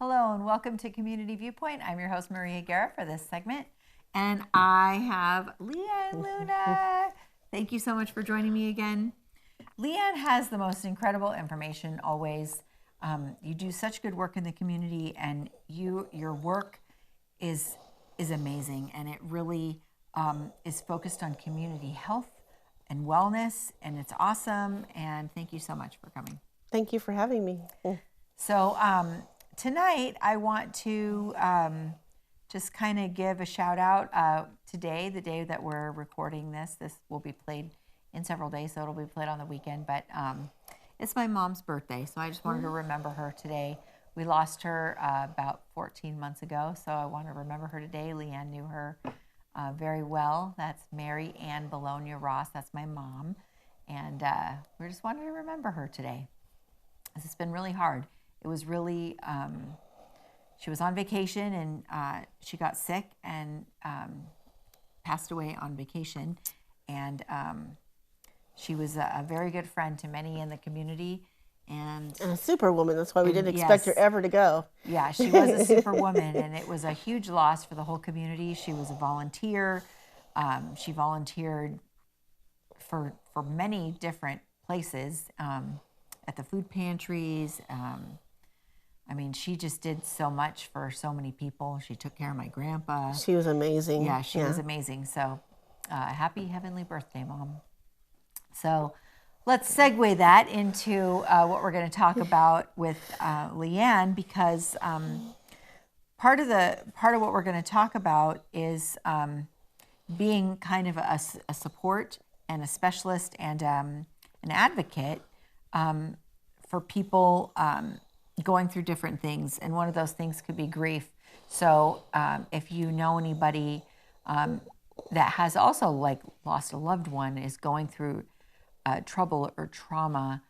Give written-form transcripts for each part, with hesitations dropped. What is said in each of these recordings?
Hello and welcome to Community Viewpoint. I'm your host, Maria Guerra, for this segment. And I have LeeAnn Luna. Thank you so much for joining me again. LeeAnn has the most incredible information always. You do such good work in the community, and your work is amazing, and it really is focused on community health and wellness, and it's awesome. And thank you so much for coming. Thank you for having me. So tonight I want to just kind of give a shout out. Today, the day that we're recording this will be played in several days, so it'll be played on the weekend, but it's my mom's birthday, so I just wanted to remember her today. We lost her about 14 months ago, so I want to remember her today. LeeAnn knew her very well. That's Maria Guerra. That's my mom, and we just wanted to remember her today. It's been really hard. It was really, she was on vacation, and she got sick and passed away on vacation. And she was a very good friend to many in the community. And a superwoman. That's why we didn't expect her ever to go. Yeah, she was a superwoman, and it was a huge loss for the whole community. She was a volunteer. She volunteered for many different places, at the food pantries. I mean, she just did so much for so many people. She took care of my grandpa. She was amazing. Yeah, she was amazing. So happy heavenly birthday, Mom. So let's segue that into what we're going to talk about with LeeAnn, because part of what we're going to talk about is being kind of a support and a specialist and an advocate for people going through different things, and one of those things could be grief. So if you know anybody that has also lost a loved one, is going through trouble or trauma,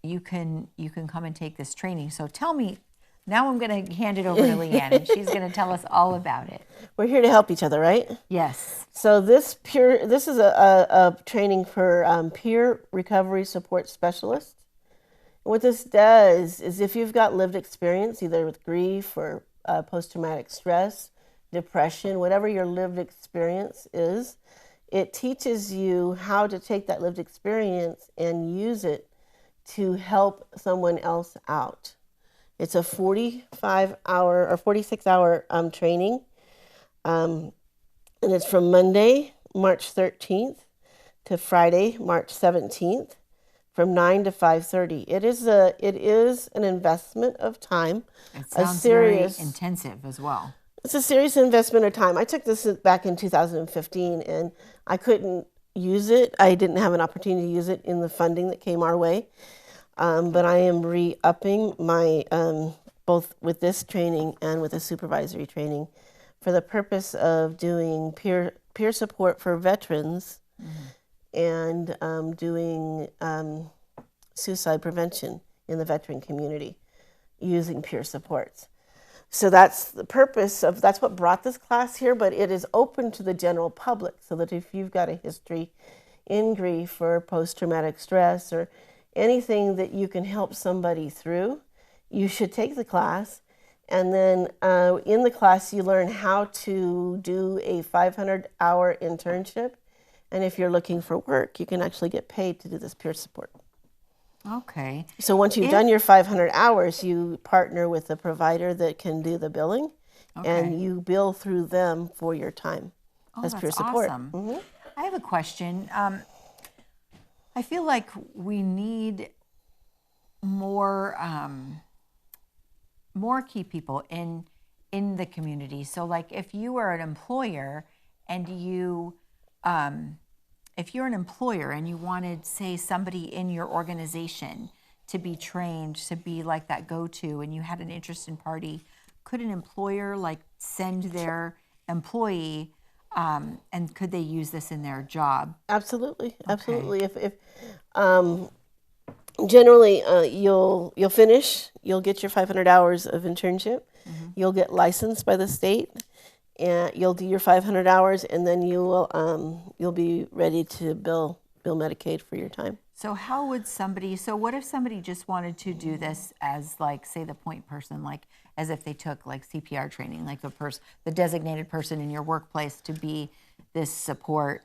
you can come and take this training. So tell me, now I'm going to hand it over to LeeAnn, and she's going to tell us all about it. We're here to help each other, right? Yes. So this is a training for peer recovery support specialists. What this does is, if you've got lived experience, either with grief or post-traumatic stress, depression, whatever your lived experience is, it teaches you how to take that lived experience and use it to help someone else out. It's a 45-hour or 46-hour training, and it's from Monday, March 13th to Friday, March 17th. From 9 to 5:30. It is an investment of time. It sounds very intensive as well. It's a serious investment of time. I took this back in 2015, and I couldn't use it. I didn't have an opportunity to use it in the funding that came our way. But I am re-upping my both with this training and with the supervisory training for the purpose of doing peer support for veterans. Mm-hmm. And doing suicide prevention in the veteran community using peer supports. So that's the purpose of, that's what brought this class here, but it is open to the general public, so that if you've got a history in grief or post-traumatic stress or anything that you can help somebody through, you should take the class. And then in the class you learn how to do a 500-hour internship. And if you're looking for work, you can actually get paid to do this peer support. Okay. So once you've done your 500 hours, you partner with a provider that can do the billing, and you bill through them for your time as peer support. Awesome. Mm-hmm. I have a question. I feel like we need more key people in the community. So like if you were an employer and if you're an employer and you wanted, say, somebody in your organization to be trained to be like that go-to, and you had an interested party, could an employer send their employee, and could they use this in their job? Absolutely, absolutely. If generally you'll finish, you'll get your 500 hours of internship, you'll get licensed by the state. And you'll do your 500 hours, and then you'll be ready to bill bill Medicaid for your time. So how would somebody, so what if somebody just wanted to do this as like, say, the point person, like as if they took like CPR training, like the designated person in your workplace to be this support,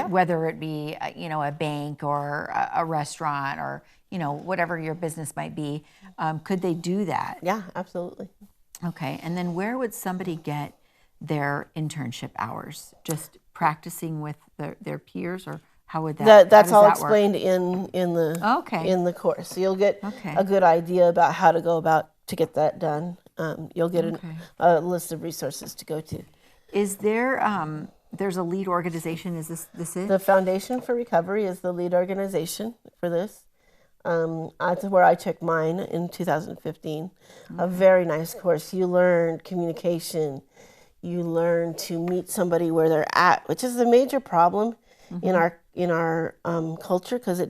whether it be, a bank or a restaurant or, whatever your business might be, could they do that? Yeah, absolutely. Okay, and then where would somebody get their internship hours? Just practicing with their peers, or how would that? That's all work? explained in the course. So you'll get a good idea about how to go about to get that done. You'll get a list of resources to go to. Is there there's a lead organization? Is this it? The Foundation for Recovery is the lead organization for this. That's where I took mine in 2015. A very nice course. You learn communication. You learn to meet somebody where they're at, which is a major problem in our culture, because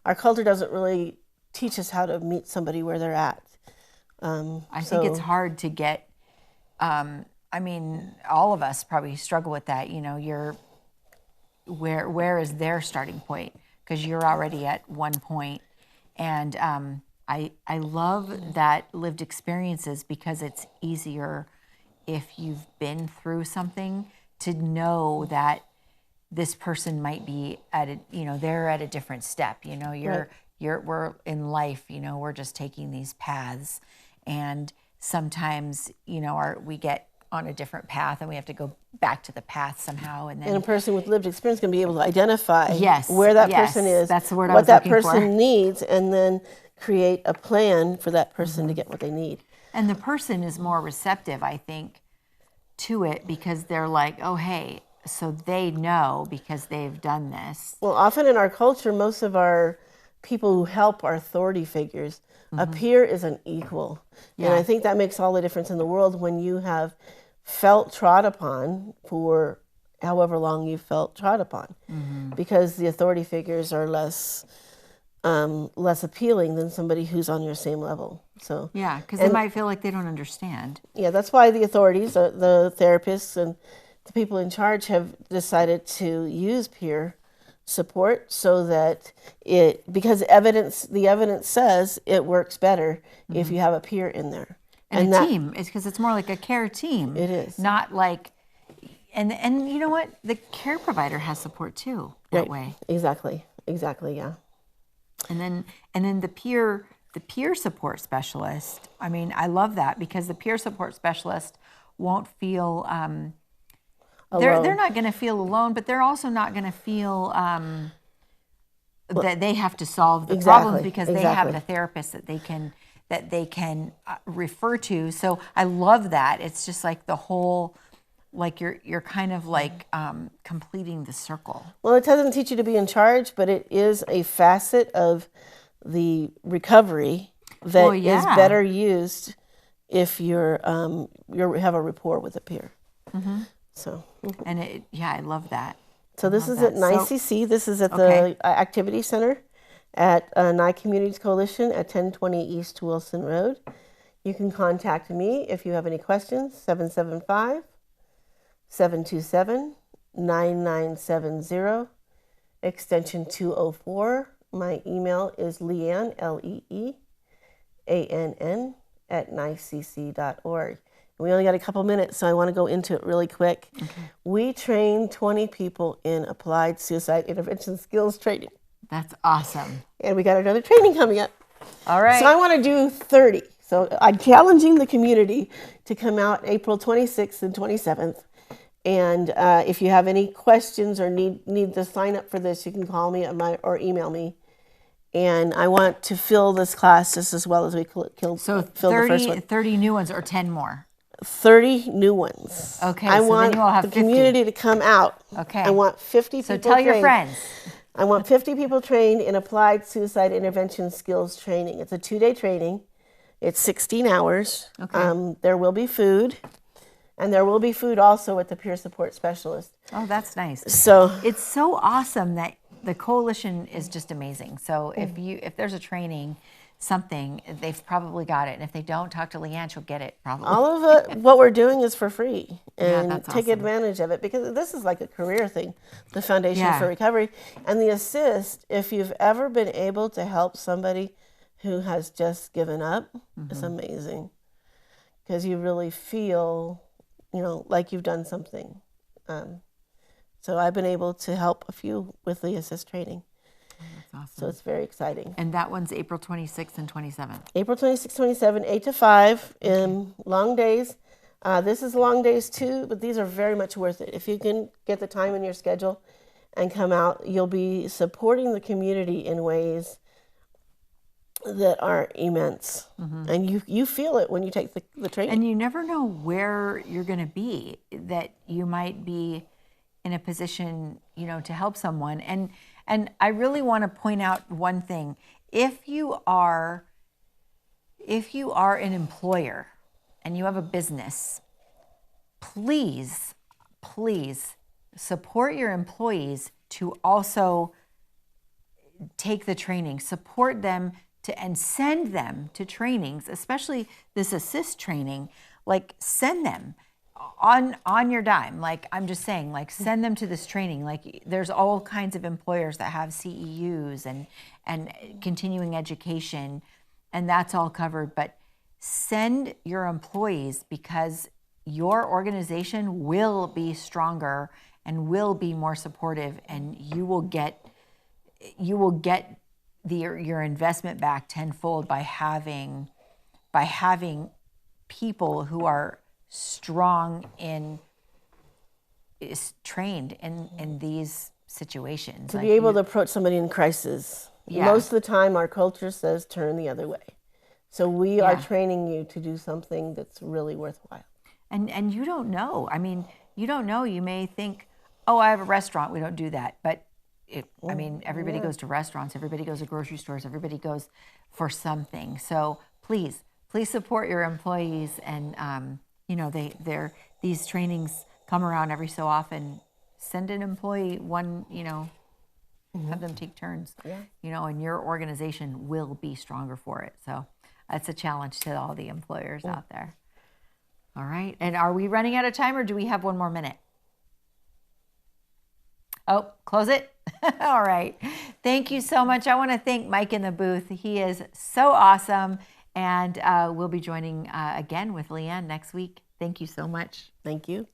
our culture doesn't really teach us how to meet somebody where they're at. I think it's hard to get. All of us probably struggle with that. Where is their starting point? Because you're already at one point. And I love that lived experiences, because it's easier if you've been through something to know that this person might be they're at a different step. We're in life, we're just taking these paths, and sometimes, we get on a different path and we have to go back to the path somehow. And then a person with lived experience can be able to identify where that person is, that's the word what that person needs, and then create a plan for that person to get what they need. And the person is more receptive, I think, to it, because they're like, oh, hey, so they know because they've done this. Well, often in our culture, most of our people who help are authority figures. A peer is an equal. Yeah. And I think that makes all the difference in the world when you have felt trod upon for however long you felt trod upon. Because the authority figures are less appealing than somebody who's on your same level. So yeah, because they might feel like they don't understand. Yeah, that's why the authorities, the therapists, and the people in charge have decided to use peer support, so that because the evidence says it works better if you have a peer in there. And a team. It's because it's more like a care team. It is. Not like, and you know what? The care provider has support too, that way. Exactly, yeah. And then the peer support specialist, I love that, because the peer support specialist won't feel, they're not going to feel alone, but they're also not going to feel that they have to solve the problems, because they have the therapist that they can refer to. So I love that. It's just like the whole, like you're kind of like completing the circle. Well, it doesn't teach you to be in charge, but it is a facet of the recovery that is better used if you have a rapport with a peer. So. And I love that. So this is at NyCC. This is at the Activity Center at NyE Communities Coalition at 1020 East Wilson Road. You can contact me if you have any questions, 775-727-9970, extension 204. My email is LeeAnn, LeeAnn, at nycc.org. We only got a couple minutes, so I want to go into it really quick. We train 20 people in applied suicide intervention skills training. That's awesome. And we got another training coming up. All right. So I want to do 30. So I'm challenging the community to come out April 26th and 27th. And if you have any questions or need to sign up for this, you can call me or email me. And I want to fill this class just as well as we filled the first one. 30 new ones or 10 more? 30 new ones. Okay, I want then you all have the 50. community to come out. Okay. I want 50 people So tell trained. your friends. I want 50 people trained in applied suicide intervention skills training. It's a 2-day training. It's 16 hours. Okay. There will be food. And there will be food also with the peer support specialist. Oh, that's nice. So it's so awesome that the coalition is just amazing. So if there's a training, something, they've probably got it. And if they don't, talk to LeeAnn, she'll get it probably. All of it, what we're doing is for free, and that's take awesome. advantage of it, because this is like a career thing, the Foundation Yeah. for Recovery. And the assist, if you've ever been able to help somebody who has just given up, it's amazing, because you really feel, like you've done something. So I've been able to help a few with the assist training. That's awesome. So it's very exciting. And that one's April 26th and 27th. April 26, 27, 8 to 5 in long days. This is long days too, but these are very much worth it. If you can get the time in your schedule and come out, you'll be supporting the community in ways that are immense. And you feel it when you take the training. And you never know where you're going to be, that you might be in a position, to help someone. And I really want to point out one thing. If you are an employer and you have a business, please support your employees to also take the training, support them and send them to trainings, especially this assist training. Like, send them on your dime. Like, I'm just saying, like, send them to this training. Like, there's all kinds of employers that have CEUs and continuing education, and that's all covered. But send your employees, because your organization will be stronger and will be more supportive, and you will get your investment back tenfold by having people who are strong trained in these situations. To be able to approach somebody in crisis. Yeah. Most of the time our culture says turn the other way. So we are training you to do something that's really worthwhile. And you don't know. I mean, you don't know. You may think, oh, I have a restaurant, we don't do that. But everybody goes to restaurants, everybody goes to grocery stores, everybody goes for something. So please support your employees. And these trainings come around every so often. Send an employee one, have them take turns, and your organization will be stronger for it. So that's a challenge to all the employers out there. All right. And are we running out of time, or do we have one more minute? Oh, close it. All right. Thank you so much. I want to thank Mike in the booth. He is so awesome. And we'll be joining again with LeeAnn next week. Thank you so much. Thank you.